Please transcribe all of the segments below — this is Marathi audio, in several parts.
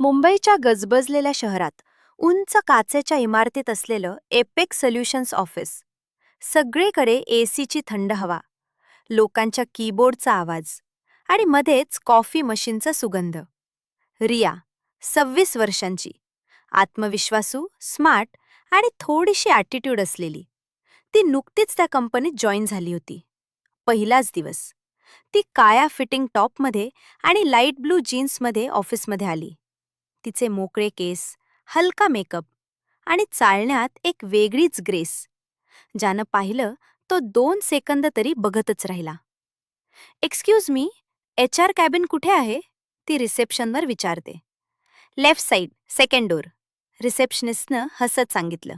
मुंबईच्या गजबजलेल्या शहरात उंच काचेच्या इमारतीत असलेलं एपेक्स सोल्युशन्स ऑफिस. सगळीकडे एसीची थंड हवा, लोकांच्या कीबोर्डचा आवाज आणि मध्येच कॉफी मशीनचा सुगंध. रिया, 26 वर्षांची, आत्मविश्वासू, स्मार्ट आणि थोडीशी ॲटिट्यूड असलेली. ती नुकतीच त्या कंपनीत जॉईन झाली होती. पहिलाच दिवस. ती काळ्या फिटिंग टॉपमध्ये आणि लाईट ब्लू जीन्समध्ये ऑफिसमध्ये आली. तिचे मोकळे केस, हलका मेकअप आणि चालण्यात एक वेगळीच ग्रेस. ज्यानं पाहिलं तो 2 सेकंद तरी बघतच राहिला. "एक्सक्यूज मी, HR कॅबिन कुठे आहे?" ती रिसेप्शनवर विचारते. "लेफ्ट साईड, सेकंड डोर," रिसेप्शनिस्टनं हसत सांगितलं.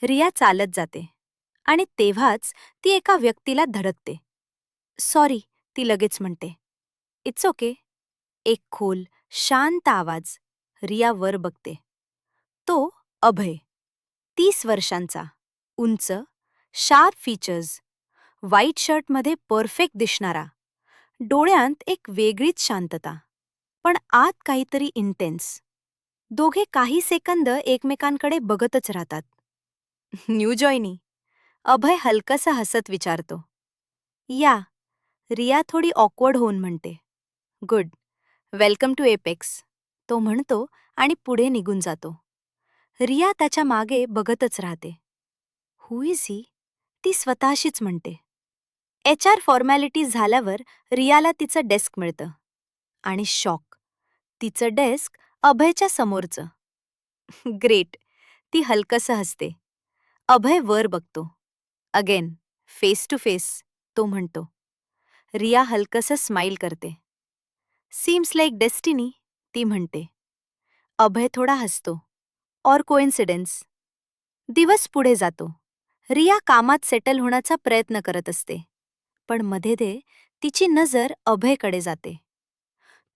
रिया चालत जाते आणि तेव्हाच ती एका व्यक्तीला धडकते. "सॉरी," ती लगेच म्हणते. "It's okay." एक खोल, शांत आवाज. रिया वर बघते. तो अभय, 30 वर्षांचा, उंच, शार्प फीचर्स, व्हाईट शर्टमध्ये परफेक्ट दिसणारा, डोळ्यांत एक वेगळीच शांतता, पण आत काहीतरी इंटेन्स. दोघे काही सेकंद एकमेकांकडे बघतच राहतात. "New joinee?" अभय हलकसं हसत विचारतो. "या." रिया थोडी ऑकवर्ड होऊन म्हणते. "गुड. वेलकम टू एपेक्स," तो म्हणतो आणि पुढे निघून जातो. रिया त्याच्या मागे बघतच राहते. हु इज ही? ती स्वतःशीच म्हणते. HR फॉर्मॅलिटीज झाल्यावर रियाला तिचं डेस्क मिळतं. आणि शॉक. तिचं डेस्क अभयच्या समोरचं. ग्रेट. ती हलकसं हसते. अभय वर बघतो. अगेन, फेस टू फेस, तो म्हणतो. रिया हलकसं स्माईल करते. सीम्स लाईक डेस्टिनी, ती म्हणते. अभय थोडा हसतो. और कोइन्सिडन्स. दिवस पुढे जातो. रिया कामात सेटल होण्याचा प्रयत्न करत असते. पण मध्ये तिची नजर अभयकडे जाते.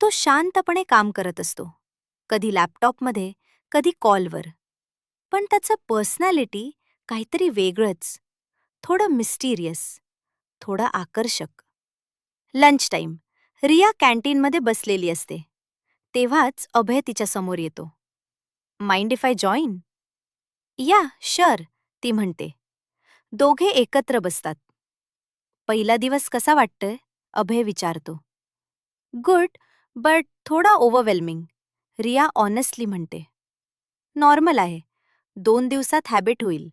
तो शांतपणे काम करत असतो. कधी लॅपटॉपमध्ये, कधी कॉलवर. पण त्याचं पर्सनॅलिटी काहीतरी वेगळंच. थोडं मिस्टिरियस, थोडं आकर्षक. Lunch time. रिया कॅन्टीनमध्ये बसलेली असते. तेव्हाच अभय तिच्यासमोर येतो. "Mind if I join?" "या, शुअर," ती म्हणते. दोघे एकत्र बसतात. "पहिला दिवस कसा वाटतोय?" अभय विचारतो. "गुड, बट थोडा ओव्हरवेल्मिंग," रिया ऑनेस्टली म्हणते. "नॉर्मल आहे. 2 दिवसात हॅबिट होईल,"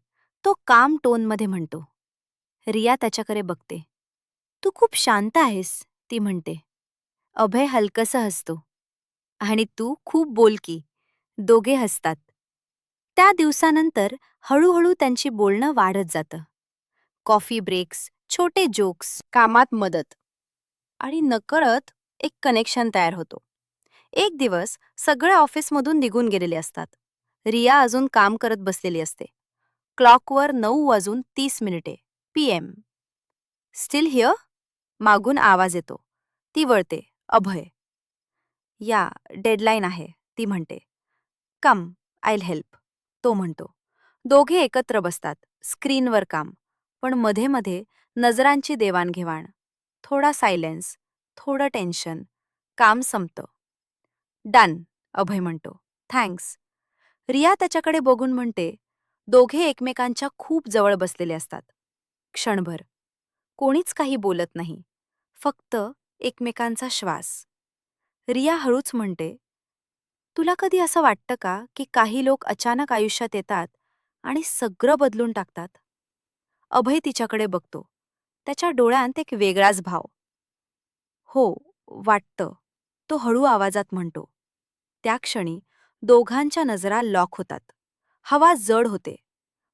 तो काम टोनमध्ये म्हणतो. रिया त्याच्याकडे बघते. "तू खूप शांत आहेस," ती म्हणते. अभय हलकसं हसतो. "आणि तू खूप बोलकी." दोघे हसतात. त्या दिवसानंतर हळूहळू त्यांची बोलणं वाढत जातं. कॉफी ब्रेक्स, छोटे जोक्स, कामात मदत. आणि नकळत एक कनेक्शन तयार होतो. एक दिवस सगळे ऑफिसमधून निघून गेलेले असतात. रिया अजून काम करत बसलेली असते. Clock hour 9:30 PM. "Steel here?" मागून आवाज येतो. ती वळते. अभय. "या, डेडलाईन आहे," ती म्हणते. "कम, आयल हेल्प," तो म्हणतो. दोघे एकत्र बसतात. स्क्रीनवर काम, पण मध्ये मध्ये नजरांची देवाणघेवाण. थोडा सायलेन्स, थोडं टेन्शन. काम संपतं. "डन," अभय म्हणतो. "थँक्स." रिया त्याच्याकडे बघून म्हणते. दोघे एकमेकांच्या खूप जवळ बसलेले असतात. क्षणभर. कोणीच काही बोलत नाही. फक्त एकमेकांचा श्वास. रिया हळूच म्हणते, "तुला कधी असं वाटतं का की काही लोक अचानक आयुष्यात येतात आणि सगळं बदलून टाकतात?" अभय तिच्याकडे बघतो. त्याच्या डोळ्यांत एक वेगळाच भाव. "हो, वाटतं," तो हळू आवाजात म्हणतो. त्या क्षणी दोघांच्या नजरा लॉक होतात. हवा जड होते.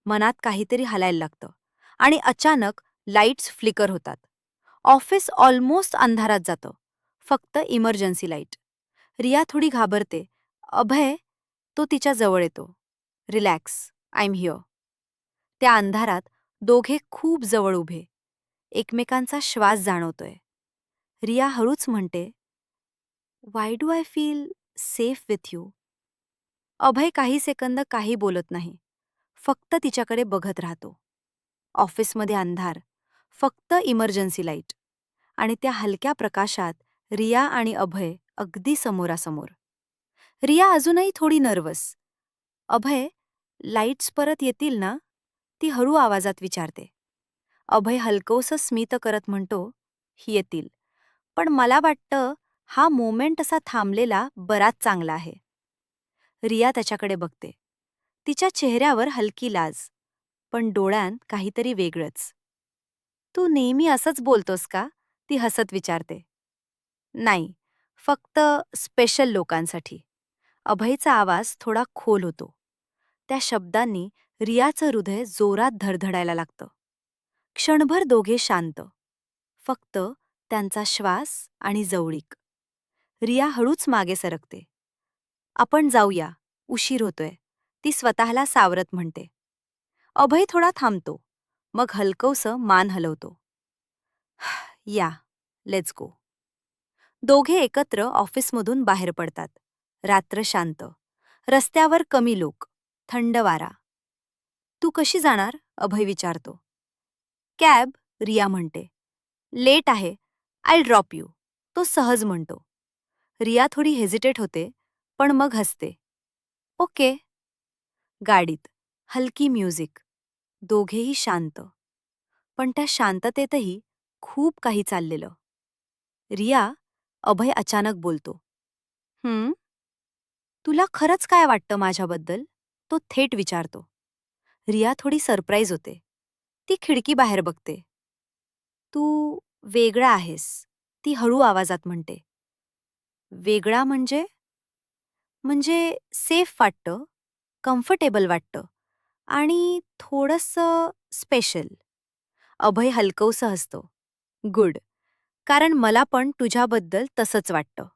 मनात काहीतरी हलायला लागतं. आणि अचानक लाईट्स फ्लिकर होतात. ऑफिस ऑलमोस्ट अंधारात जातं. फक्त इमर्जन्सी लाईट. रिया थोडी घाबरते. "अभय," तो तिच्या जवळ येतो. "Relax, I am here." त्या अंधारात दोघे खूप जवळ उभे. एकमेकांचा श्वास जाणवतोय. रिया हळूच म्हणते, "why do I feel safe with you?" Abhay काही सेकंद काही बोलत नाही. फक्त तिच्याकडे बघत राहतो. ऑफिसमध्ये अंधार, फक्त इमर्जन्सी लाईट. आणि त्या हलक्या प्रकाशात रिया आणि अभय अगदी समोरासमोर. रिया अजूनही थोडी नर्वस. अभय, लाईट्स परत येतील ना? ती हळू आवाजात विचारते. अभय हलकंसं स्मित करत म्हणतो, येतील. पण मला वाटतं हा मोमेंट असा थांबलेला बराच चांगला आहे. रिया त्याच्याकडे बघते. तिच्या चेहऱ्यावर हलकी लाज, पण डोळ्यांत काहीतरी वेगळंच. तू नेहमी असंच बोलतोस का? ती हसत विचारते. नाही, फक्त स्पेशल लोकांसाठी. अभयचा आवाज थोडा खोल होतो. त्या शब्दांनी रियाचं हृदय जोरात धडधडायला लागतं. क्षणभर दोघे शांत. फक्त त्यांचा श्वास आणि जवळीक. रिया हळूच मागे सरकते. आपण जाऊया, उशीर होतोय, ती स्वतःला सावरत म्हणते. अभय थोडा थांबतो, मग हलकंसं मान हलवतो. या, लेट्स गो. दोघे एकत्र ऑफिसमधून बाहेर पडतात. रात्र शांत. रस्त्यावर कमी लोक. थंड वारा. तू कशी जाणार? अभय विचारतो. कॅब, रिया म्हणते. लेट आहे, आय ड्रॉप यू, तो सहज म्हणतो. रिया थोडी हेजिटेट होते, पण मग हसते. ओके. गाडीत हलकी म्युझिक. दोघेही शांत. पण त्या शांततेतही खूप काही चाललेलं. रिया, अभय अचानक बोलतो. तुला खरंच काय वाटतं माझ्याबद्दल? तो थेट विचारतो. रिया थोडी सरप्राईज होते. ती खिडकी बाहेर बघते. तू वेगळा आहेस, ती हळू आवाजात म्हणते. वेगळा म्हणजे? म्हणजे सेफ वाटतं, कम्फर्टेबल वाटतं आणि थोडंसं स्पेशल. अभय हलकंसं हसतो. गुड, कारण मला पण तुझ्याबद्दल तसंच वाटतं.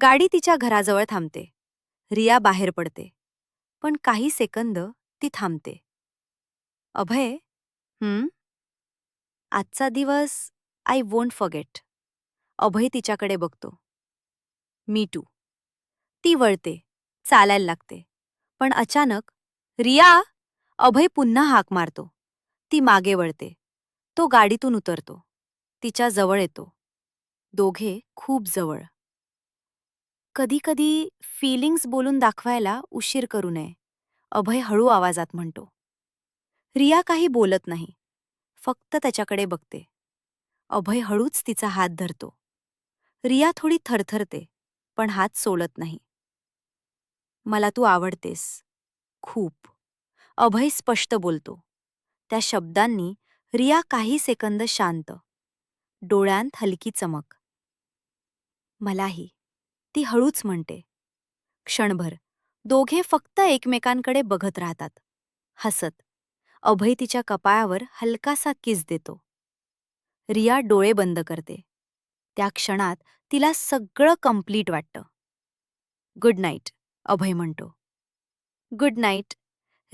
गाडी तिच्या घराजवळ थांबते. रिया बाहेर पडते. पण काही सेकंद ती थांबते. अभय, आजचा दिवस आय वोंट फॉरगेट. अभय तिच्याकडे बघतो. Me too. ती वळते, चालायला लागते. पण अचानक, रिया! अभय पुन्हा हाक मारतो. ती मागे वळते. तो गाडीतून उतरतो. तिच्या जवळ येतो. दोघे खूप जवळ. कधी-कधी फीलिंग्स बोलून दाखवायला उशीर करू नये, अभय हळू आवाजात म्हणतो. रिया काही बोलत नाही. फक्त त्याच्याकडे बघते. अभय हळूच तिचा हात धरतो. रिया थोडी थरथरते, पण हात सोडत नाही. मला तू आवडतेस. खूप. अभय स्पष्ट बोलतो. त्या शब्दांनी रिया काही सेकंद शांत. डोळ्यांत हलकी चमक. मलाही. ती हळूच म्हणते. क्षणभर दोघे फक्त एकमेकांकडे बघत राहतात. हसत. अभय तिच्या कपाळावर हलकासा किस देतो. रिया डोळे बंद करते. त्या क्षणात तिला सगळं कंप्लीट वाटतं. गुड नाईट, अभय म्हणतो. गुड नाईट,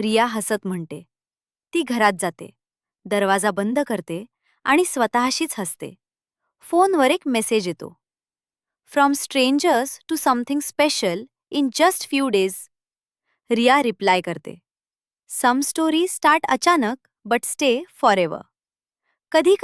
रिया हसत म्हणते. ती घरात जाते. दरवाजा बंद करते आणि स्वतःशीच हसते. फोनवर एक मेसेज येतो. From strangers to something special in just few days. Riya reply करते. सम स्टोरी स्टार्ट अचानक बट स्टे फॉरएव्हर. कधी